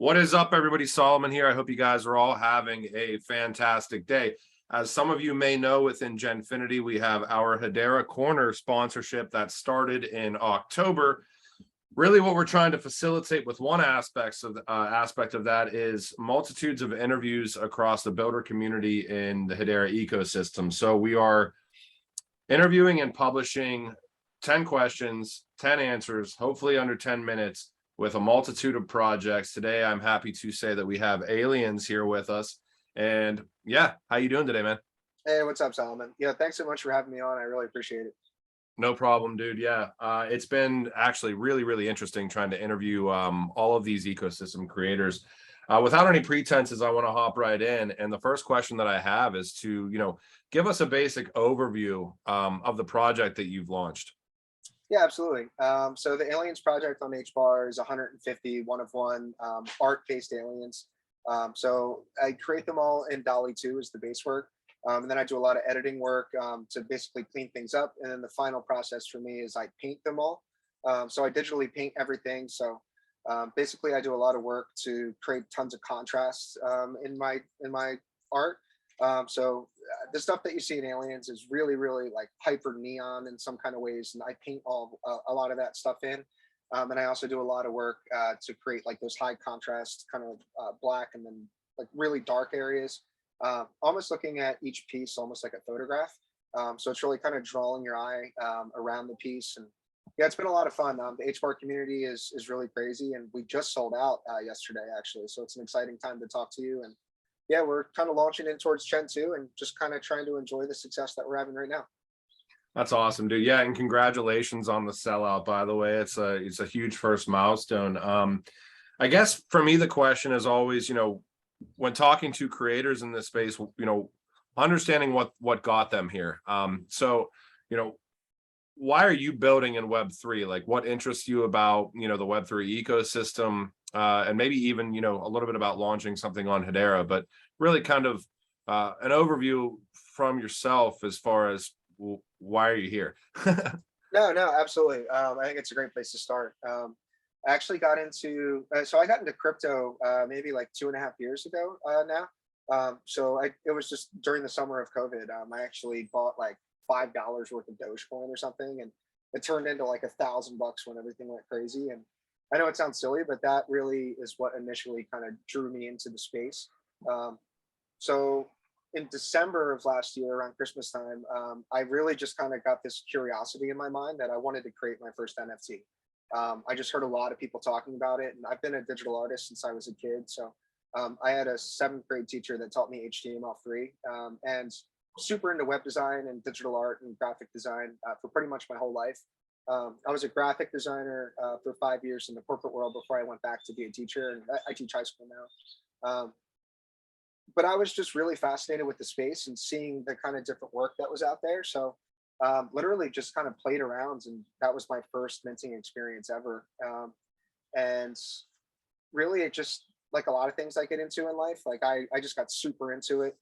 What is up, everybody? Solomon here. I hope you guys are all having a fantastic day. As some of you may know, within Genfinity, we have our Hedera Corner sponsorship that started in October. Really, what we're trying to facilitate with one aspect of that is multitudes of interviews across the builder community in the Hedera ecosystem. So we are interviewing and publishing 10 questions, 10 answers, hopefully under 10 minutes, with a multitude of projects. Today, I'm happy to say that we have Alienz here with us. And yeah, how you doing today, man? Hey, what's up, Solomon? Yeah, thanks so much for having me on. I really appreciate it. No problem, dude. Yeah, it's been actually really interesting trying to interview all of these ecosystem creators. Without any pretenses, I want to hop right in. And the first question that I have is to, give us a basic overview of the project that you've launched. Yeah, absolutely. So the Aliens project on HBAR is 150 one-of-one art-based aliens. So I create them all in DALL-E 2 as the base work. And then I do a lot of editing work to basically clean things up. And then the final process for me is I paint them all. So I digitally paint everything. So basically I do a lot of work to create tons of contrast in my art. The stuff that you see in Aliens is really like hyper neon in some kind of ways, and I paint a lot of that stuff in. And I also do a lot of work to create like those high contrast kind of black and then like really dark areas, almost looking at each piece almost like a photograph. So it's really kind of drawing your eye around the piece. And yeah, it's been a lot of fun. The HBAR community is really crazy, and we just sold out yesterday actually. So it's an exciting time to talk to you. And yeah, we're kind of launching in towards Gen 2 and just kind of trying to enjoy the success that we're having right now. That's awesome, dude. Yeah, and congratulations on the sellout, by the way. It's a huge first milestone. I guess for me, the question is always, when talking to creators in this space, understanding what got them here. So, why are you building in Web3? Like, what interests you about, the Web3 ecosystem? And maybe even, a little bit about launching something on Hedera, but really kind of an overview from yourself as far as why are you here? No, absolutely. I think it's a great place to start. I actually got into, so I got into crypto maybe like 2.5 years ago now. It was just during the summer of COVID. I actually bought like $5 worth of Dogecoin or something, and it turned into like $1,000 when everything went crazy. And I know it sounds silly, but that really is what initially kind of drew me into the space. So in December of last year, around Christmas time, I really just kind of got this curiosity in my mind that I wanted to create my first NFT. I just heard a lot of people talking about it, and I've been a digital artist since I was a kid. So I had a 7th grade teacher that taught me HTML3, and super into web design and digital art and graphic design for pretty much my whole life. I was a graphic designer for 5 years in the corporate world before I went back to be a teacher, and I teach high school now. But I was just really fascinated with the space and seeing the kind of different work that was out there. So literally just kind of played around, and that was my first minting experience ever. And really, it just, like a lot of things I get into in life, like I just got super into it.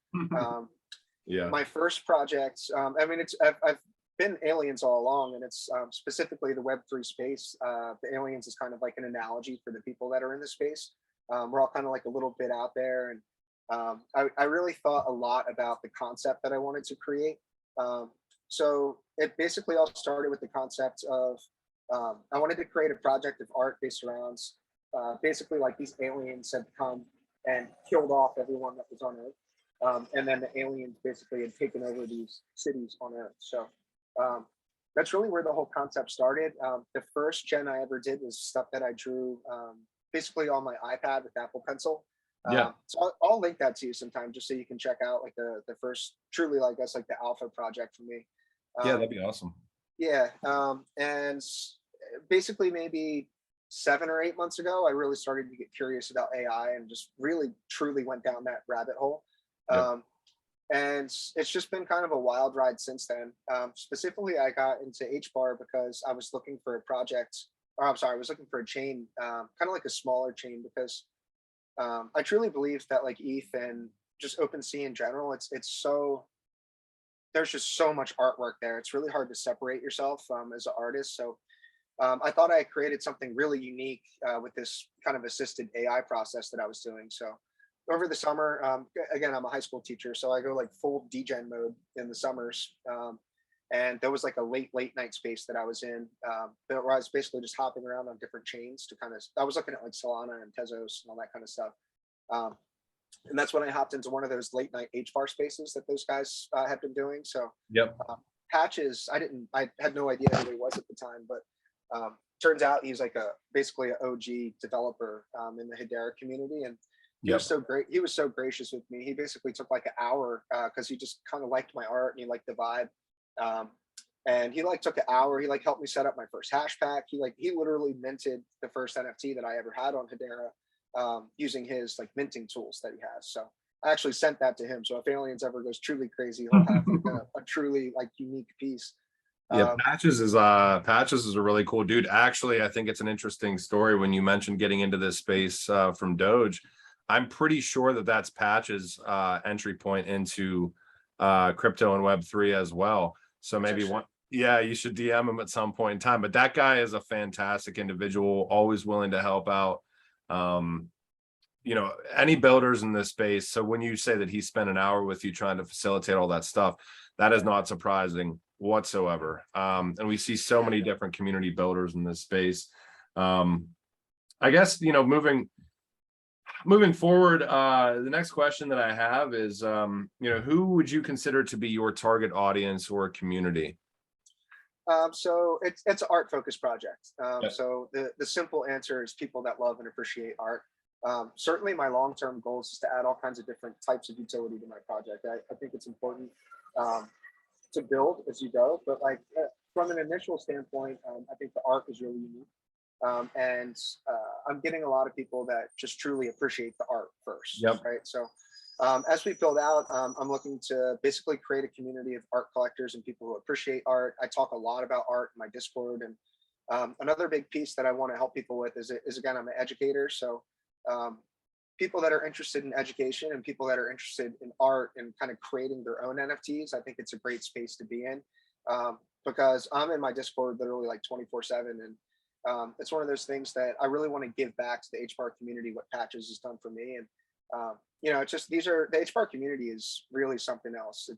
Yeah. My first project, I've been Aliens all along, and it's specifically the Web3 space. The Aliens is kind of like an analogy for the people that are in the space. We're all kind of like a little bit out there, and I really thought a lot about the concept that I wanted to create. So it basically all started with the concept of I wanted to create a project of art based around basically like these aliens had come and killed off everyone that was on Earth. And then the aliens basically had taken over these cities on Earth. So that's really where the whole concept started. The first gen I ever did was stuff that I drew basically on my iPad with Apple Pencil. Yeah. So I'll link that to you sometime just so you can check out like the first truly, like, that's like the alpha project for me. Yeah, that'd be awesome. Yeah. And basically maybe 7 or 8 months ago, I really started to get curious about AI and just really truly went down that rabbit hole. Yeah. And it's just been kind of a wild ride since then. Specifically, I got into HBAR because I was looking for a project, or I'm sorry, I was looking for a chain, kind of like a smaller chain, because I truly believe that like ETH and just OpenSea in general, there's just so much artwork there. It's really hard to separate yourself as an artist. So I thought I had created something really unique with this kind of assisted AI process that I was doing. So over the summer, again, I'm a high school teacher, so I go like full degen mode in the summers. And there was like a late night space that I was in, where I was basically just hopping around on different chains to kind of, I was looking at like Solana and Tezos and all that kind of stuff. Um, and that's when I hopped into one of those late night HBAR spaces that those guys had been doing. So Yep. Patches, I had no idea who he was at the time, but turns out he's like basically an OG developer in the Hedera community, and he was so great. He was so gracious with me. He basically took like an hour because he just kind of liked my art and he liked the vibe. And he like took an hour. He like helped me set up my first hash pack. He literally minted the first NFT that I ever had on Hedera using his like minting tools that he has. So I actually sent that to him. So if Alienz ever goes truly crazy, he'll have like a truly like unique piece. Yeah, Patches is a really cool dude. Actually, I think it's an interesting story when you mentioned getting into this space from Doge. I'm pretty sure that that's Patches entry point into crypto and Web3 as well. So maybe you should DM him at some point in time. But that guy is a fantastic individual, always willing to help out. Any builders in this space. So when you say that he spent an hour with you trying to facilitate all that stuff, that is not surprising whatsoever. And we see so many different community builders in this space. I guess, moving forward, the next question that I have is, who would you consider to be your target audience or community? So it's an art focused project. So the simple answer is people that love and appreciate art. Certainly my long-term goals is to add all kinds of different types of utility to my project. I think it's important to build as you go, but like from an initial standpoint, I think the art is really unique. And I'm getting a lot of people that just truly appreciate the art first, right? So as we build out, I'm looking to basically create a community of art collectors and people who appreciate art. I talk a lot about art in my Discord, and another big piece that I want to help people with is again, I'm an educator. So people that are interested in education and people that are interested in art and kind of creating their own NFTs, I think it's a great space to be in because I'm in my Discord literally like 24/7, and it's one of those things that I really want to give back to the HBAR community what Patches has done for me. And it's just the HBAR community is really something else.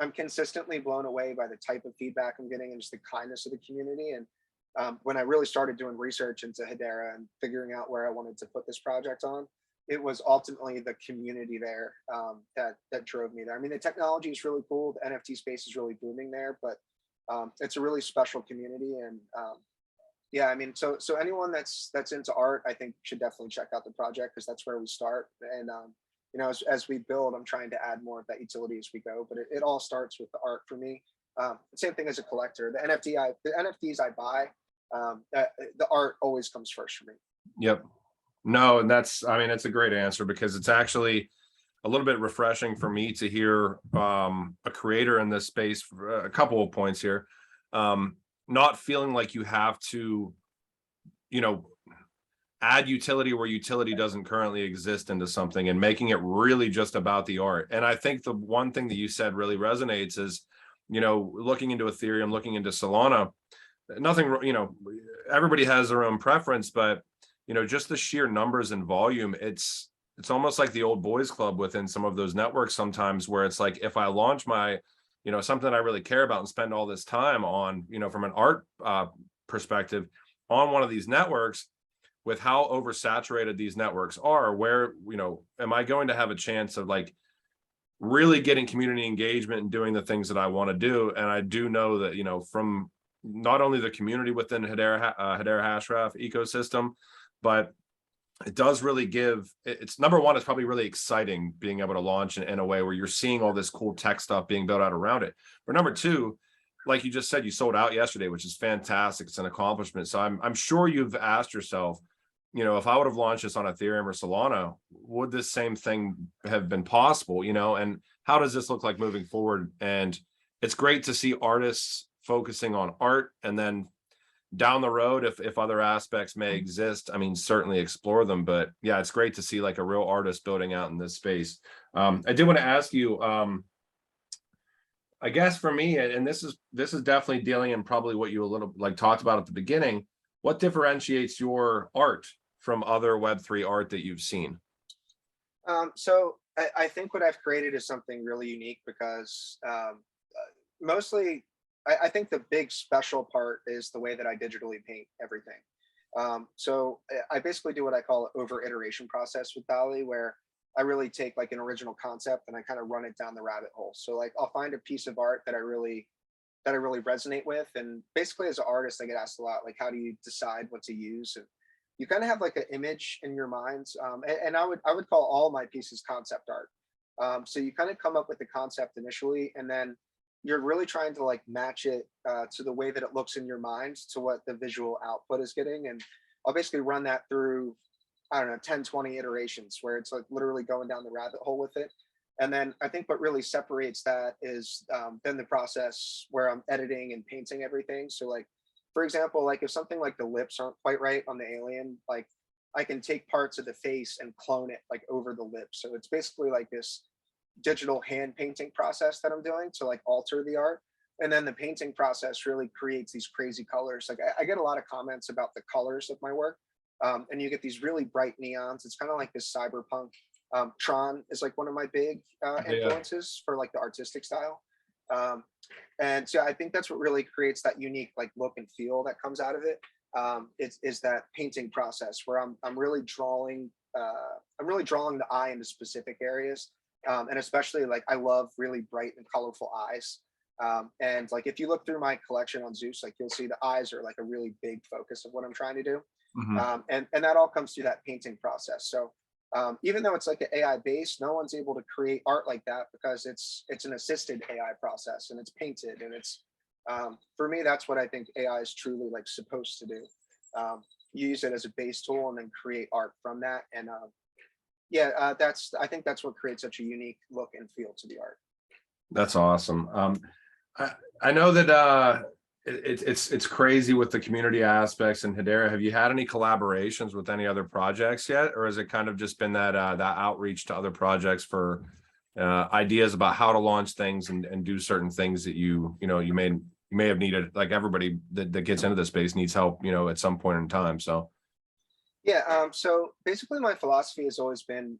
I'm consistently blown away by the type of feedback I'm getting and just the kindness of the community. And when I really started doing research into Hedera and figuring out where I wanted to put this project on, it was ultimately the community there that drove me there. I mean, the technology is really cool. The NFT space is really booming there, but it's a really special community. And so anyone that's into art, I think should definitely check out the project because that's where we start. And as we build, I'm trying to add more of that utility as we go. But it all starts with the art for me. Same thing as a collector. The NFTs I buy, the art always comes first for me. Yep. No, and it's a great answer because it's actually a little bit refreshing for me to hear a creator in this space for a couple of points here. Not feeling like you have to, add utility where utility doesn't currently exist into something and making it really just about the art. And I think the one thing that you said really resonates is, looking into Ethereum, looking into Solana, nothing, everybody has their own preference, but, just the sheer numbers and volume, it's almost like the old boys club within some of those networks sometimes where it's like, if I launch my, something I really care about and spend all this time on, from an art perspective on one of these networks, with how oversaturated these networks are, where, am I going to have a chance of like really getting community engagement and doing the things that I want to do? And I do know that, from not only the community within Hedera Hashgraph ecosystem, but it does really it's number one, it's probably really exciting being able to launch in a way where you're seeing all this cool tech stuff being built out around it. But number two, like you just said, you sold out yesterday, which is fantastic. It's an accomplishment. So I'm sure you've asked yourself, if I would have launched this on Ethereum or Solana, would this same thing have been possible, and how does this look like moving forward? And it's great to see artists focusing on art, and then down the road, if other aspects may exist, certainly explore them. But yeah, it's great to see like a real artist building out in this space. I did want to ask you, I guess for me, and this is definitely dealing in probably what you a little like talked about at the beginning. What differentiates your art from other Web3 art that you've seen? So I think what I've created is something really unique because mostly I think the big special part is the way that I digitally paint everything. So I basically do what I call an over iteration process with Dali, where I really take like an original concept and I kind of run it down the rabbit hole. So like I'll find a piece of art that I really resonate with. And basically as an artist, I get asked a lot, like, how do you decide what to use? And you kind of have like an image in your mind. And I would call all my pieces concept art. So you kind of come up with the concept initially, and then you're really trying to like match it to the way that it looks in your mind to what the visual output is getting. And I'll basically run that through, I don't know, 10, 20 iterations where it's like literally going down the rabbit hole with it. And then I think what really separates that is then the process where I'm editing and painting everything. So like, for example, like if something like the lips aren't quite right on the alien, like I can take parts of the face and clone it like over the lips. So it's basically like this digital hand painting process that I'm doing to like alter the art. And then the painting process really creates these crazy colors. Like I get a lot of comments about the colors of my work. And you get these really bright neons. It's kind of like this cyberpunk. Tron is like one of my big Yeah, influences for like the artistic style. Um, and so I think that's what really creates that unique like look and feel that comes out of it. Is that painting process where I'm really drawing the eye into specific areas. And especially like I love really bright and colorful eyes. And like if you look through my collection on Zeus, like you'll see the eyes are like a really big focus of what I'm trying to do. mhm. And that all comes through that painting process. So even though it's like an AI based, no one's able to create art like that because it's an assisted AI process and it's painted and it's for me that's what I think AI is truly like supposed to do. You use it as a base tool and then create art from that. And yeah, that's I think that's what creates such a unique look and feel to the art. That's awesome. I, I know that it's crazy with the community aspects in Hedera. Have you had any collaborations with any other projects yet, or has it kind of just been that that outreach to other projects for ideas about how to launch things and do certain things that you may have needed, like everybody that gets into the space needs help, at some point in time. So Yeah, so basically my philosophy has always been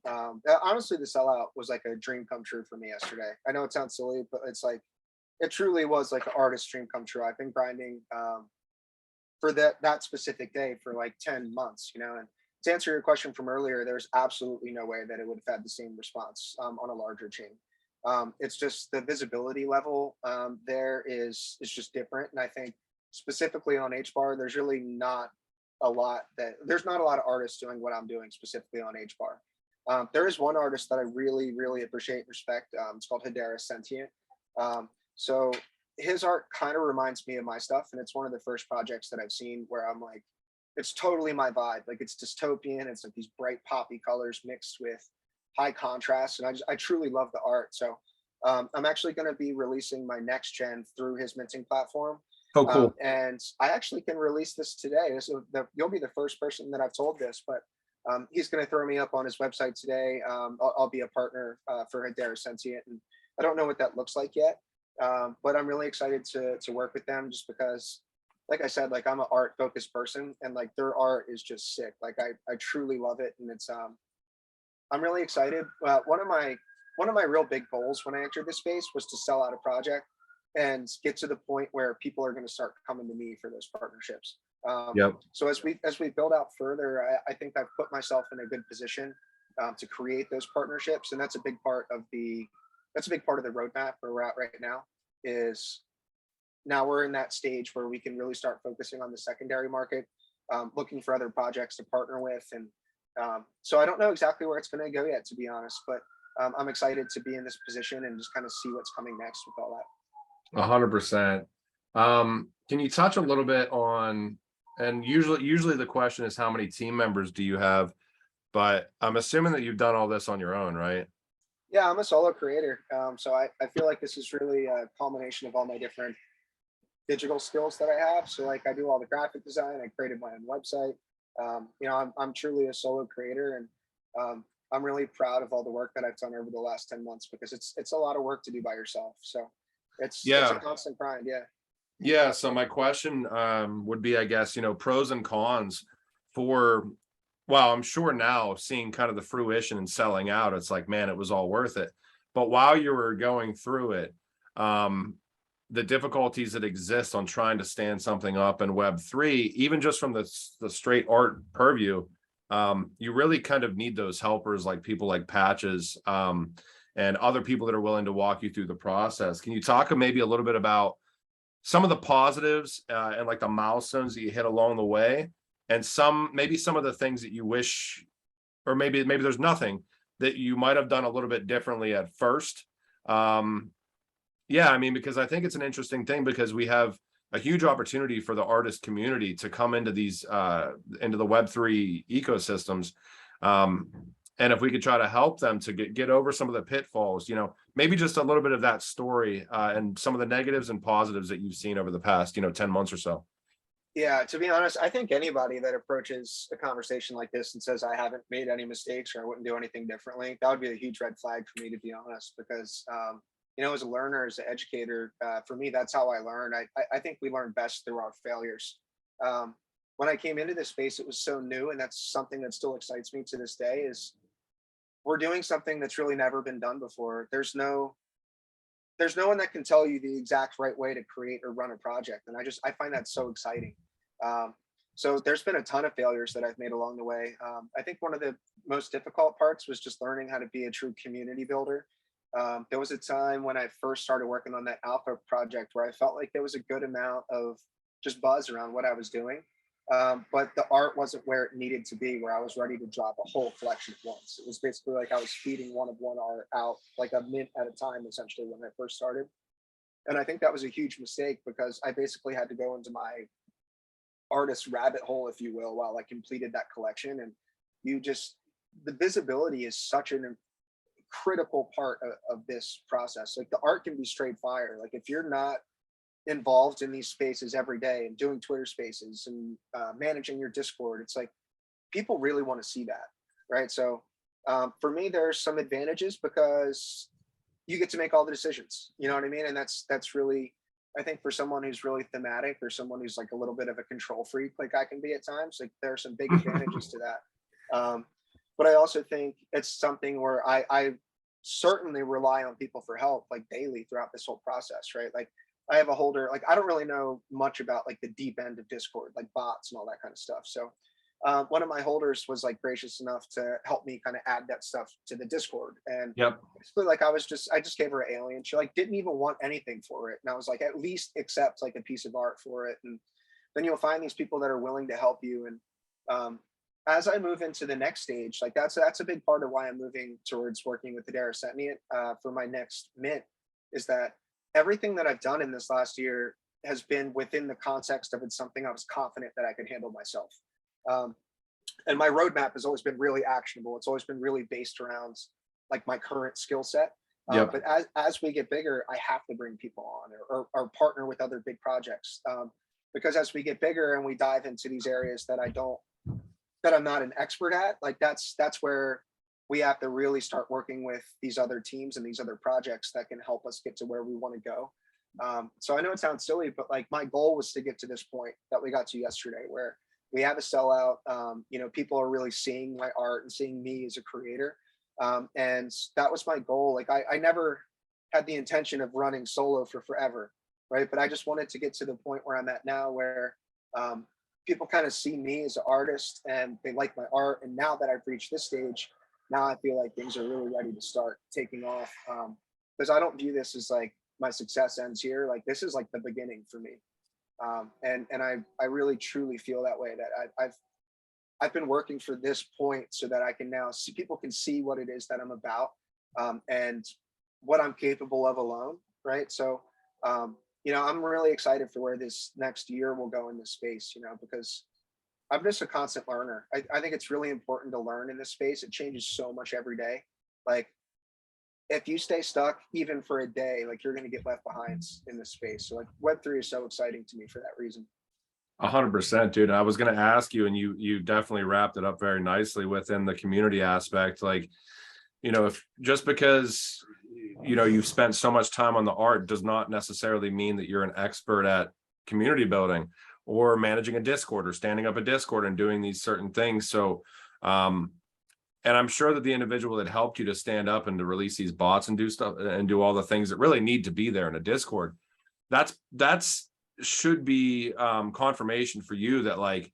honestly the sellout was like a dream come true for me yesterday. I know it sounds silly, but it's like it truly was like an artist dream come true. I've been grinding for that specific day for like 10 months, and to answer your question from earlier, there's absolutely no way that it would have had the same response on a larger chain. It's just the visibility level there is just different. And I think specifically on HBAR, there's not a lot of artists doing what I'm doing specifically on HBAR. There is one artist that I really, really appreciate and respect. It's called Hedera Sentient. So his art kind of reminds me of my stuff, and it's one of the first projects that I've seen where I'm like, it's totally my vibe. Like it's dystopian. It's like these bright poppy colors mixed with high contrast, and I truly love the art. So I'm actually going to be releasing my next gen through his minting platform. oh, cool. And I actually can release this today. So you'll be the first person that I've told this, but he's going to throw me up on his website today. I'll be a partner for Hedera Sentient, and I don't know what that looks like yet, but I'm really excited to work with them just because, like I said, like I'm an art focused person, and like their art is just sick. Like I truly love it, and it's I'm really excited. One of my real big goals when I entered this space was to sell out a project and get to the point where people are going to start coming to me for those partnerships. Yep. So as we build out further, I think I've put myself in a good position to create those partnerships, and that's a big part of the roadmap where we're at right now. Is now we're in that stage where we can really start focusing on the secondary market, looking for other projects to partner with, and so I don't know exactly where it's going to go yet, to be honest, but I'm excited to be in this position and just kind of see what's coming next with all that. 100%. Can you touch a little bit on, and usually the question is how many team members do you have, but I'm assuming that you've done all this on your own, right? Yeah, I'm a solo creator, so I feel like this is really a culmination of all my different digital skills that I have. So like I do all the graphic design, I created my own website. I'm truly a solo creator, and I'm really proud of all the work that I've done over the last 10 months because it's a lot of work to do by yourself. So It's a Yeah. constant grind. Yeah. Yeah. So my question would be, I guess, pros and cons for, well, I'm sure now seeing kind of the fruition and selling out, it's like, man, it was all worth it. But while you were going through it, um, the difficulties that exist on trying to stand something up in Web3, even just from the straight art purview, you really kind of need those helpers like people like Patches, and other people that are willing to walk you through the process. Can you talk maybe a little bit about some of the positives and like the milestones that you hit along the way, and maybe some of the things that you wish, or maybe there's nothing that you might have done a little bit differently at first? Yeah, I mean, because I think it's an interesting thing, because we have a huge opportunity for the artist community to come into these into the Web3 ecosystems. And if we could try to help them to get over some of the pitfalls, maybe just a little bit of that story and some of the negatives and positives that you've seen over the past, 10 months or so. Yeah, to be honest, I think anybody that approaches a conversation like this and says I haven't made any mistakes or I wouldn't do anything differently, that would be a huge red flag for me, to be honest, because as a learner, as an educator, for me, that's how I learn. I think we learn best through our failures. When I came into this space, it was so new, and that's something that still excites me to this day, is we're doing something that's really never been done before. There's no one that can tell you the exact right way to create or run a project. And I find that so exciting. So there's been a ton of failures that I've made along the way. I think one of the most difficult parts was just learning how to be a true community builder. There was a time when I first started working on that alpha project where I felt like there was a good amount of just buzz around what I was doing. But the art wasn't where it needed to be, where I was ready to drop a whole collection at once. It was basically like I was feeding one of one art out, like a mint at a time, essentially, when I first started. And I think that was a huge mistake, because I basically had to go into my artist rabbit hole, if you will, while I completed that collection. And the visibility is such a critical part of this process. Like, the art can be straight fire. Like, if you're not involved in these spaces every day and doing Twitter spaces and managing your Discord, it's like people really want to see that, right? So for me, there's some advantages because you get to make all the decisions, you know what I mean? And that's really, I think, for someone who's really thematic, or someone who's like a little bit of a control freak like I can be at times, like there are some big advantages to that. But I also think it's something where I certainly rely on people for help, like daily, throughout this whole process, right? Like, I have a holder, like, I don't really know much about like the deep end of Discord, like bots and all that kind of stuff. So one of my holders was like gracious enough to help me kind of add that stuff to the Discord. And Yep. basically, like, I just gave her Alien. She like didn't even want anything for it. And I was like, at least accept like a piece of art for it. And then you'll find these people that are willing to help you. And as I move into the next stage, like that's a big part of why I'm moving towards working with Hedera for my next mint, is that everything that I've done in this last year has been within the context of it's something I was confident that I could handle myself. And my roadmap has always been really actionable. It's always been really based around like my current skill set. Yep. But as we get bigger, I have to bring people on or partner with other big projects. Because as we get bigger and we dive into these areas that I'm not an expert at, like that's where we have to really start working with these other teams and these other projects that can help us get to where we want to go. So I know it sounds silly, but like my goal was to get to this point that we got to yesterday, where we have a sellout. People are really seeing my art and seeing me as a creator. And that was my goal. Like I never had the intention of running solo for forever, right? But I just wanted to get to the point where I'm at now, where people kind of see me as an artist and they like my art. And now that I've reached this stage, now I feel like things are really ready to start taking off. Because I don't view this as like my success ends here. Like this is like the beginning for me. And I really truly feel that way, that I've been working for this point so that I can now see, people can see what it is that I'm about, and what I'm capable of alone. Right. So, I'm really excited for where this next year will go in this space, because I'm just a constant learner. I think it's really important to learn in this space. It changes so much every day. Like if you stay stuck even for a day, like you're going to get left behind in this space. So like Web3 is so exciting to me for that reason. 100%, dude. I was going to ask you, and you definitely wrapped it up very nicely within the community aspect. Like, if just because you know, you've spent so much time on the art does not necessarily mean that you're an expert at community building or managing a Discord or standing up a Discord and doing these certain things. So, and I'm sure that the individual that helped you to stand up and to release these bots and do stuff and do all the things that really need to be there in a Discord, that's should be confirmation for you that like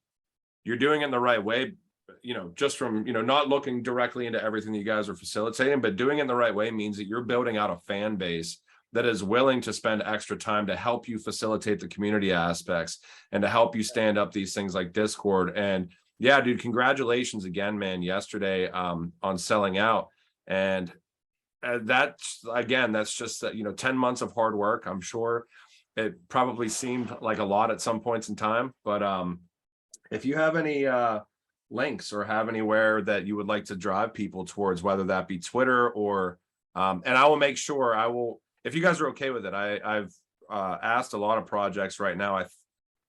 you're doing it in the right way, you know, just from, you know, not looking directly into everything that you guys are facilitating, but doing it in the right way means that you're building out a fan base that is willing to spend extra time to help you facilitate the community aspects and to help you stand up these things like Discord. And yeah, dude, congratulations again, man, yesterday on selling out. And that's, again, that's just, you know, 10 months of hard work. I'm sure it probably seemed like a lot at some points in time, but if you have any links or have anywhere that you would like to drive people towards, whether that be Twitter or, and I will make sure I will, if you guys are okay with it, I've asked a lot of projects right now. I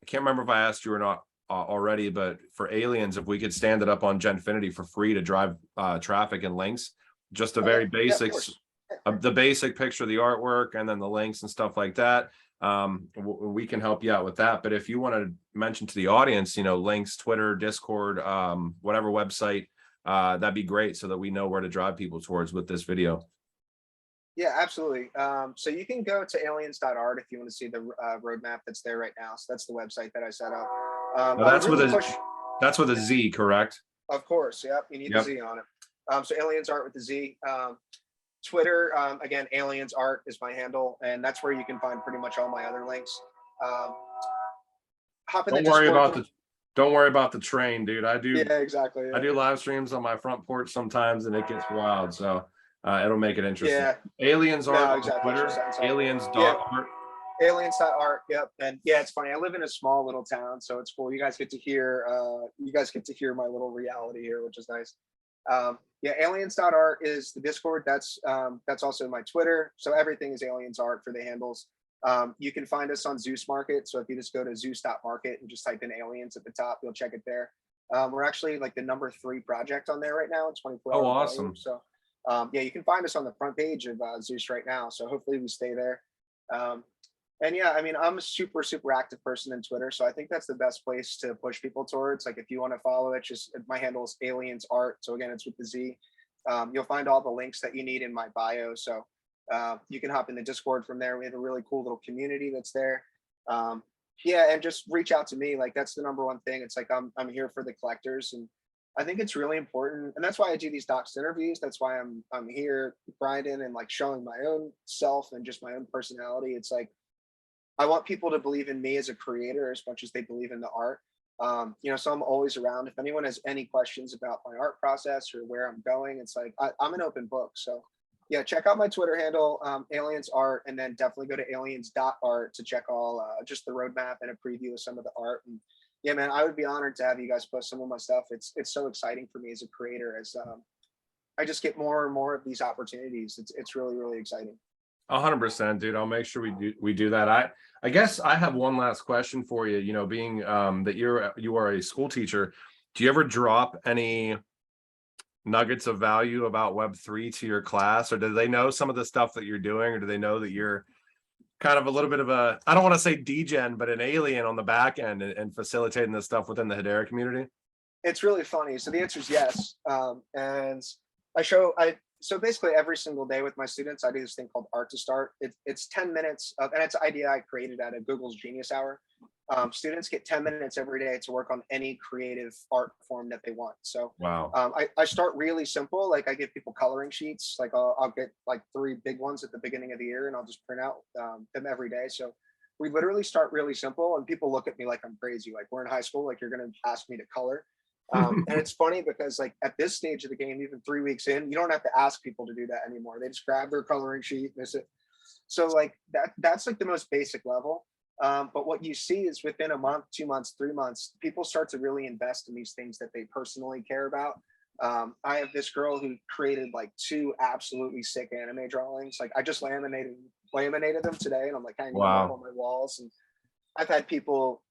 can't remember if I asked you or not already, but for Alienz, if we could stand it up on Genfinity for free to drive traffic and links, just the very basics, the basic picture of the artwork, and then the links and stuff like that. We can help you out with that. But if you want to mention to the audience, you know, links, Twitter, Discord, whatever website, that'd be great so that we know where to drive people towards with this video. Yeah, absolutely. So you can go to aliens.art if you want to see the roadmap that's there right now. So that's the website that I set up. That's with a Z, correct? Of course. Yep. You need the Z on it. So Alienz Art with the Z. Twitter, again, Alienz Art is my handle, and that's where you can find pretty much all my other links. Don't worry about the train, dude. I do. Yeah, exactly. Yeah. I do live streams on my front porch sometimes, and it gets wild. So it'll make it interesting. Yeah. Alienz Art on exactly. Twitter. Alienz.art. Aliens.art. Yep. And yeah, it's funny. I live in a small little town, so it's cool. You guys get to hear my little reality here, which is nice. Yeah, aliens.art is the Discord. That's also my Twitter. So everything is Alienz Art for the handles. You can find us on Zeus Market. So if you just go to zeus.market and just type in Alienz at the top, you'll check it there. We're actually like the #3 project on there right now in 24 hours. Oh, awesome. Volume. So yeah, you can find us on the front page of Zeus right now. So hopefully we stay there. And yeah, I mean, I'm a super active person in Twitter. So I think that's the best place to push people towards. Like if you want to follow it, just my handle is Alienz Art. So again, it's with the Z. You'll find all the links that you need in my bio. So you can hop in the Discord from there. We have a really cool little community that's there. Yeah, and just reach out to me. Like that's the #1 thing. It's like I'm here for the collectors, and I think it's really important. And that's why I do these docs interviews. That's why I'm here grinding and like showing my own self and just my own personality. It's like I want people to believe in me as a creator as much as they believe in the art. You know, so I'm always around. If anyone has any questions about my art process or where I'm going, it's like I'm an open book. So yeah, check out my Twitter handle, Alienz Art, and then definitely go to aliens.art to check all just the roadmap and a preview of some of the art. And yeah, man, I would be honored to have you guys post some of my stuff. It's so exciting for me as a creator as I just get more and more of these opportunities. It's really exciting. 100%, dude. I'll make sure we do that. I guess I have one last question for you. You know, being that you are a school teacher, do you ever drop any nuggets of value about Web3 to your class, or do they know some of the stuff that you're doing, or do they know that you're kind of a little bit of a, I don't want to say degen, but an alien on the back end and facilitating this stuff within the Hedera community? It's really funny. So the answer is yes. And so basically every single day with my students, I do this thing called Art to Start. It's 10 minutes of, and it's an idea I created out of Google's Genius Hour. Students get 10 minutes every day to work on any creative art form that they want. So wow. I start really simple. Like I give people coloring sheets. Like I'll get like 3 big ones at the beginning of the year and I'll just print out them every day. So we literally start really simple and people look at me like I'm crazy. Like we're in high school, like you're going to ask me to color. And it's funny because like at this stage of the game, even 3 weeks in, you don't have to ask people to do that anymore. They just grab their coloring sheet and it. So like that's like the most basic level. But what you see is within a month, 2 months, 3 months, people start to really invest in these things that they personally care about. I have this girl who created like 2 absolutely sick anime drawings. Like I just laminated them today and I'm like hanging them up on my walls. And I've had people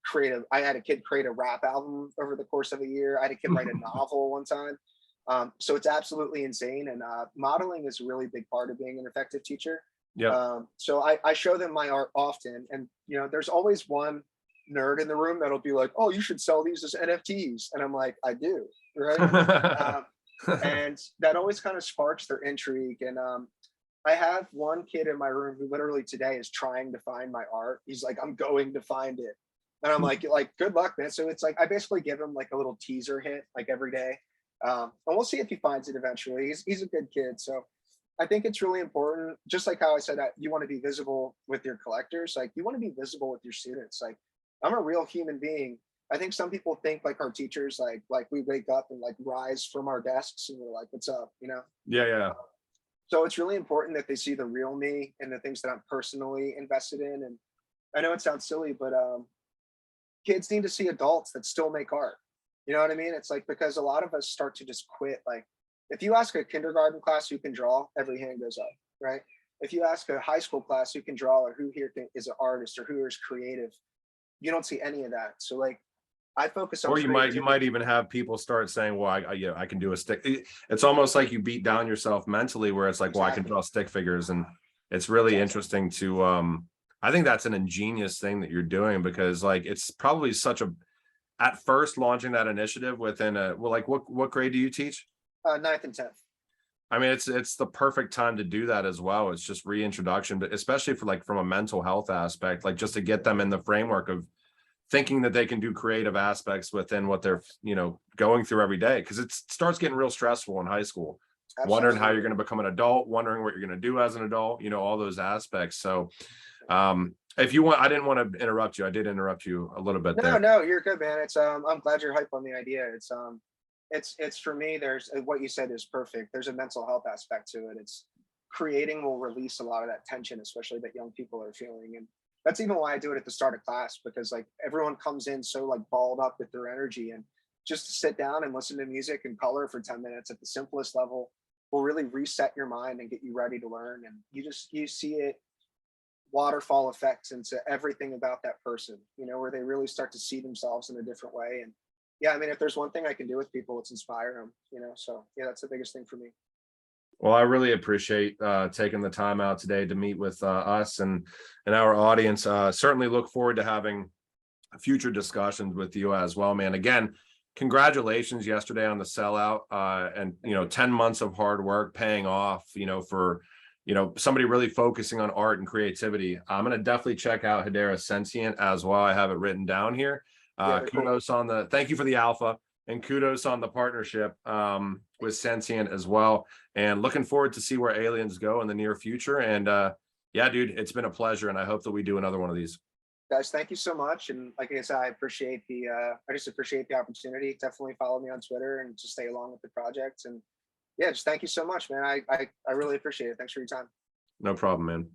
I had a kid create a rap album over the course of a year. I had a kid write a novel one time. So it's absolutely insane. And modeling is a really big part of being an effective teacher. Yep. So I show them my art often, and there's always one nerd in the room that'll be like, "Oh, you should sell these as NFTs," and I'm like, "I do, right?" Um, and that always kind of sparks their intrigue. And I have one kid in my room who literally today is trying to find my art. He's like, "I'm going to find it," and I'm like, "Good luck, man." So it's like I basically give him like a little teaser hit like every day, and we'll see if he finds it eventually. He's a good kid, so I think it's really important. Just like how I said that you want to be visible with your collectors, like you want to be visible with your students. Like I'm a real human being. I think some people think like our teachers, like we wake up and like rise from our desks and we're like, "What's up?" Yeah, yeah. So it's really important that they see the real me and the things that I'm personally invested in. And I know it sounds silly, but kids need to see adults that still make art. You know what I mean? It's like because a lot of us start to just quit. Like if you ask a kindergarten class who can draw, every hand goes up, right? If you ask a high school class who can draw or who here is an artist or who is creative, you don't see any of that. So like I focus on Or you might creativity. even have people start saying, well, I can do a stick. It's almost like you beat down yourself mentally, where it's like, well, I can Exactly. draw stick figures. And it's really Exactly. interesting to I think that's an ingenious thing that you're doing, because like it's probably such a, at first launching that initiative within a, well, like what grade do you teach? Ninth and 10th. I mean, it's the perfect time to do that as well. It's just reintroduction, but especially for like from a mental health aspect, like just to get them in the framework of thinking that they can do creative aspects within what they're going through every day, because it starts getting real stressful in high school, wondering how you're Absolutely. going to become an adult, wondering what you're going to do as an adult, all those aspects. So if you want, I didn't want to interrupt you. I did interrupt you a little bit No, there. no, you're good, man. I'm glad you're hyped on the idea. It's for me. There's what you said is perfect. There's a mental health aspect to it. It's creating will release a lot of that tension, especially that young people are feeling, and that's even why I do it at the start of class because like everyone comes in so like balled up with their energy, and just to sit down and listen to music and color for 10 minutes at the simplest level will really reset your mind and get you ready to learn, and you see it waterfall effects into everything about that person, where they really start to see themselves in a different way. And yeah, I mean, if there's one thing I can do with people, it's inspire them, so yeah, that's the biggest thing for me. Well, I really appreciate taking the time out today to meet with us and our audience. Certainly look forward to having future discussions with you as well, man. Again, congratulations yesterday on the sellout, and 10 months of hard work paying off, for somebody really focusing on art and creativity. I'm going to definitely check out Hedera Sentient as well. I have it written down here. Yeah, they're cool. Kudos on thank you for the alpha, and kudos on the partnership with Sentient as well. And looking forward to see where Aliens go in the near future. And yeah, dude, it's been a pleasure. And I hope that we do another one of these. Guys, thank you so much. And like I said, I just appreciate the opportunity. Definitely follow me on Twitter and just stay along with the project. And yeah, just thank you so much, man. I really appreciate it. Thanks for your time. No problem, man.